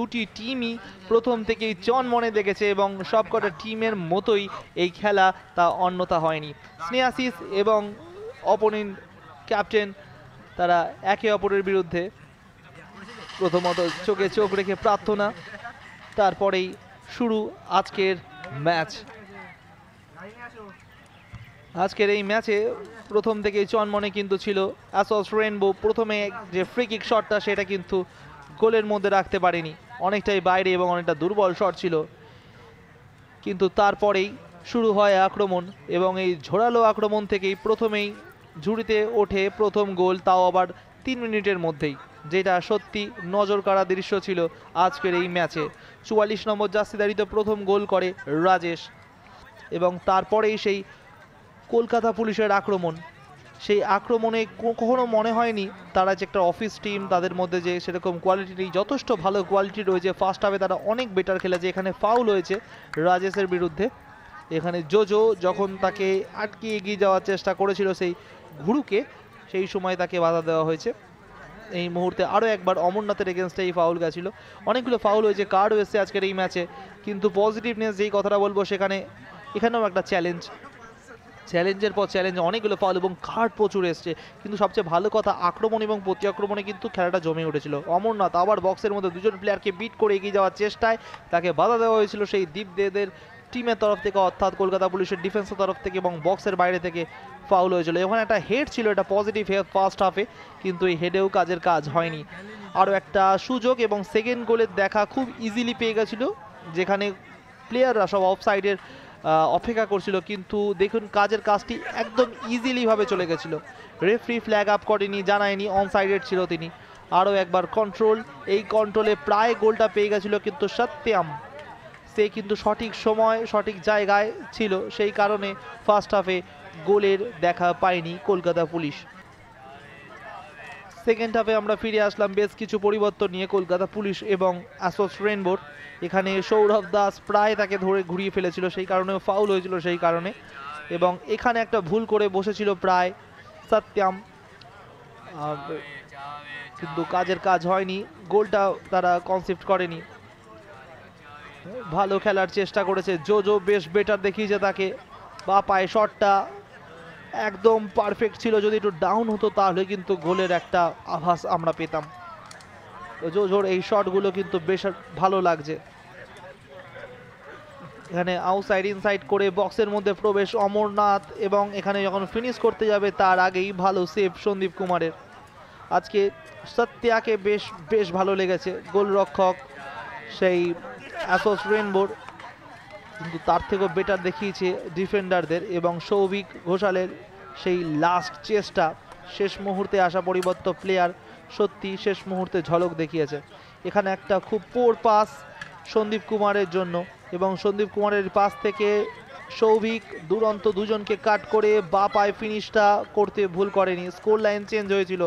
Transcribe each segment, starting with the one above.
দুটি টিমই প্রথম থেকেই চনমনে দেখেছে এবং সবকটা টিমের মতোই এই খেলা তা অন্যথা হয়নি। স্নেহাশিস এবং অপোনেন্ট ক্যাপ্টেন তারা একে অপরের বিরুদ্ধে প্রথমত চোখে চোখ রেখে প্রার্থনা, তারপরেই শুরু আজকের ম্যাচ। আজকের এই ম্যাচে প্রথম থেকেই চনমনে কিন্তু ছিল অ্যাসস রেইনবো। প্রথমে যে ফ্রি কিক শটটা সেটা কিন্তু গোলের মধ্যে রাখতে পারেনি, অনেকটাই বাইরে এবং অনেকটা দুর্বল শট ছিল। কিন্তু তারপরেই শুরু হয় আক্রমণ এবং এই ঝোরালো আক্রমণ থেকেই প্রথমেই ঝুড়িতে ওঠে প্রথম গোল, তাও আবার 3 মিনিটের মধ্যেই, যেটা সত্যি নজর কাড়া দৃশ্য ছিল আজকের এই ম্যাচে। 44 নম্বর জার্সিধারীতে প্রথম গোল করে রাজেশ এবং তারপরেই সেই কলকাতা পুলিশের আক্রমণ। সেই আক্রমণে কখনো মনে হয়নি তারা যে একটা অফিস টিম, তাদের মধ্যে যে সেরকম কোয়ালিটি নেই, যথেষ্ট ভালো কোয়ালিটি রয়েছে। ফার্স্ট হাফে তারা অনেক বেটার খেলেছে। এখানে ফাউল হয়েছে রাজেশের বিরুদ্ধে। এখানে জোজো যখন তাকে আটকে এগিয়ে যাওয়ার চেষ্টা করেছিল সেই ঘুরুকে, সেই সময় তাকে বাধা দেওয়া হয়েছে। এই মুহূর্তে আরও একবার অমরনাথের এগেনস্টে এই ফাউল গেছিল। অনেকগুলো ফাউল হয়েছে, কার্ড এসেছে আজকের এই ম্যাচে, কিন্তু পজিটিভনেস যেই কথাটা বলবো সেখানে এখানেও একটা চ্যালেঞ্জের পর চ্যালেঞ্জ, অনেকগুলো ফাউল এবং কার্ড প্রচুর এসছে। কিন্তু সবচেয়ে ভালো কথা, আক্রমণ এবং প্রতি আক্রমণে কিন্তু খেলাটা জমে উঠেছিল। অমরনাথ আবার বক্সের মধ্যে দুজন প্লেয়ারকে বিট করে এগিয়ে যাওয়ার চেষ্টায় তাকে বাধা দেওয়া হয়েছিল সেই দীপদেদের টিমের তরফ থেকে, অর্থাৎ কলকাতা পুলিশের ডিফেন্সের তরফ থেকে, এবং বক্সের বাইরে থেকে ফাউল হয়েছিল। ওখানে একটা হেড ছিল, এটা পজিটিভ হেড ফার্স্ট হাফে, কিন্তু এই হেডেও কাজের কাজ হয়নি। আরও একটা সুযোগ এবং সেকেন্ড গোলের দেখা খুব ইজিলি পেয়ে গেছিল, যেখানে প্লেয়াররা সব অফ সাইডের অপেক্ষা করছিল, কিন্তু দেখুন কাজের কাজটি একদম ইজিলি ভাবে চলে গেছিল। রেফারি ফ্ল্যাগ আপ করেনি, জানায়নি, অন সাইডেড ছিল তিনি। আরও একবার কন্ট্রোল, এই কন্ট্রোলে প্রায় গোলটা পেয়ে গেছিল, কিন্তু সত্যম সে কিন্তু সঠিক সময় সঠিক জায়গায় ছিল, সেই কারণে ফার্স্ট হাফে গোলের দেখা পায়নি কলকাতা পুলিশ। সেকেন্ড হাফে আমরা ফিরে আসলাম বেশ কিছু পরিবর্তন নিয়ে কলকাতা পুলিশ এবং অ্যাসস রেইনবোর। এখানে সৌরভ দাস প্রায় তাকে ধরে ঘুরিয়ে ফেলেছিল, সেই কারণে ফাউল হয়েছিল সেই কারণে, এবং এখানে একটা ভুল করে বসেছিল প্রায় সত্যম, কিন্তু কাজের কাজ হয়নি, গোলটা তারা কনসিপ্ট করেনি। ভালো খেলার চেষ্টা করেছে জোজো, বেশ বেটার দেখিয়েছে তাকে। বা পায়ে শটটা একদম পারফেক্ট ছিল, যদি একটু ডাউন হতো তাহলে কিন্তু গোলের একটা আভাস আমরা পেতাম। জোজোর এই শটগুলো কিন্তু বেশ ভালো লাগছে। এখানে আউটসাইড ইনসাইড করে বক্সের মধ্যে প্রবেশ অমরনাথ, এবং এখানে যখন ফিনিশ করতে যাবে তার আগেই ভালো সেভ সন্দীপ কুমারের। আজকে সত্যাকে বেশ বেশ ভালো লেগেছে গোলরক্ষক সেই অ্যাসস রেইনবোর, কিন্তু তার থেকেও বেটার দেখিয়েছে ডিফেন্ডারদের, এবং সৌভিক ঘোষালের সেই লাস্ট চেষ্টা, শেষ মুহূর্তে আসা পরিবর্তন প্লেয়ার সত্যি শেষ মুহূর্তে ঝলক দেখিয়েছে। এখানে একটা খুব পোর পাস সন্দীপ কুমারের জন্য, এবং সন্দীপ কুমারের পাস থেকে সৌভিক দুরন্ত দুজনকে কাট করে বা পায়ে ফিনিশটা করতে ভুল করেনি। স্কোর লাইন চেঞ্জ হয়েছিল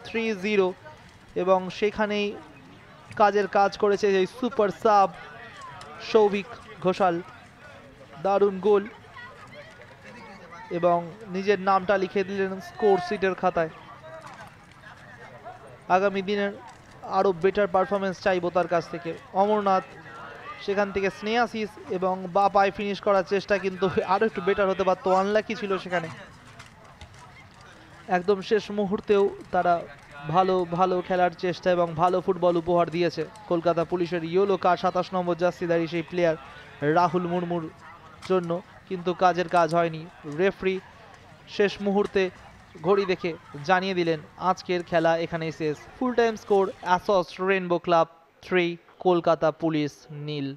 3-0, এবং সেখানেই কাজের কাজ করেছে এই সুপার সাব সৌভিক ঘোষাল। দারুণ গোল, এবং নিজের নামটা লিখে দিলেন স্কোর শিটের খাতায়। আগামী দিনের আরও বেটার পারফরমেন্স চাইবো তার কাছ থেকে। অমরনাথ সেখান থেকে স্নেহাশিস, এবং বা পায়ে ফিনিশ করার চেষ্টা, কিন্তু আরও একটু বেটার হতে পারতো, আনলাকি ছিল সেখানে। একদম শেষ মুহূর্তেও তারা ভালো ভালো খেলার চেষ্টা এবং ভালো ফুটবল উপহার দিয়েছে কলকাতা পুলিশের ইয়েলো কার্ড 27 নম্বর জার্সিধারী সেই প্লেয়ার রাহুল মুর্মুর জন্য, কিন্তু কাজের কাজ হয়নি। রেফারি শেষ মুহূর্তে ঘড়ি দেখে জানিয়ে দিলেন আজকের খেলা এখানেই শেষ। ফুল টাইম স্কোর অ্যাসস রেইনবো ক্লাব 3, কলকাতা পুলিশ 0।